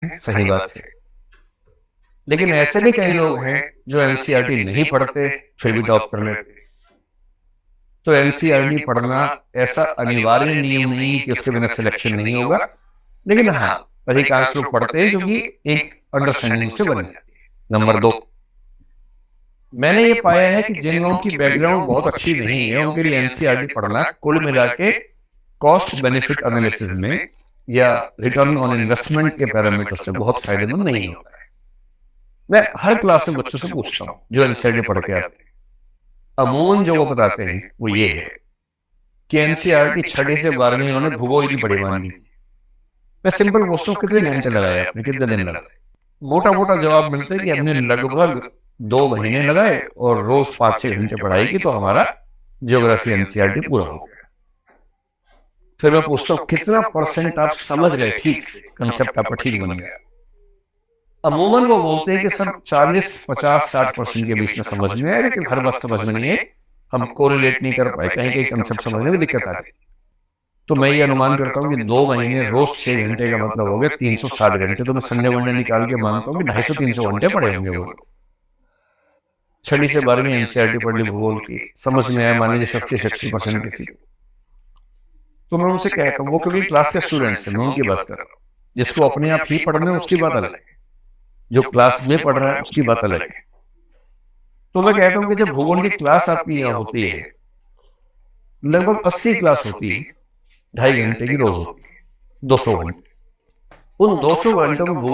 सही बात है। लेकिन ऐसे भी कई लोग हैं जो एनसीईआरटी नहीं पढ़ते फिर भी टॉप कर लेते। तो एनसीईआरटी पढ़ना ऐसा अनिवार्य नियम नहीं कि उसके बिना सिलेक्शन नहीं होगा। लेकिन हाँ, अधिकांश लोग पढ़ते हैं क्योंकि एक अंडरस्टैंडिंग से बन जाती है। नंबर दो, मैंने ये पाया है कि जिन लोगों की बैकग्राउंड बहुत अच्छी नहीं है उनके लिए एनसीईआरटी पढ़ना कुल मिला के कॉस्ट बेनिफिट एनालिसिस में या रिटर्न ऑन इन्वेस्टमेंट के पैरामीटर से बहुत फायदेमंद नहीं होता है। मैं हर क्लास में बच्चों से पूछता हूँ जो एनसीईआरटी पढ़ के आते हैं, अमूमन जो वो बताते हैं वो ये है कि एनसीईआरटी छठी से 12वीं उन्होंने भूगोल की पढ़ी मान ली। मैं सिंपल पूछता हूँ कितने घंटे लगाए आपने, कितने दिन लगाए? मोटा मोटा जवाब मिलता है कि हमने लगभग 2 महीने लगाए और रोज 5-6 घंटे पढ़ाई की तो हमारा ज्योग्राफी एनसीईआरटी पूरा हो गया। फिर मैं पूछता हूँ कितना परसेंट आप समझ गए, ठीक से कंसेप्ट आपका ठीक बन गया? अमूमन वो बोलते हैं कि सर 40-50-60% के बीच में समझ में आए, लेकिन हर बात समझ में नहीं है, हम कोरिलेट नहीं कर पाए, कहीं कहीं कंसेप्ट समझने में दिक्कत आ रही। तो मैं ये अनुमान करता हूँ कि 2 महीने रोज 6 घंटे का मतलब हो गया 360 घंटे। तो मैं संडे वनडे निकाल के मानता हूँ कि 250-300 घंटे पढ़े होंगे वो। छठी से 12वीं एनसीईआरटी पढ़ ली भूगोल की, समझ में आया मान लीजिए 50-60% किसी को। तो मैं उनसे कहता हूँ, वो क्योंकि क्लास के स्टूडेंट्स हैं, मैं उनकी बात कर रहा हूँ। जिसको अपने आप ही पढ़ना है उसकी बात अलग है, जो क्लास में पढ़ रहा है उसकी बात अलग है। तो मैं कहता हूँ कि जब भूगोल की क्लास आपकी यहाँ होती है, लगभग 80 क्लास होती है, 2.5 घंटे की रोज होती है, 200 घंटे। उन 200 घंटों में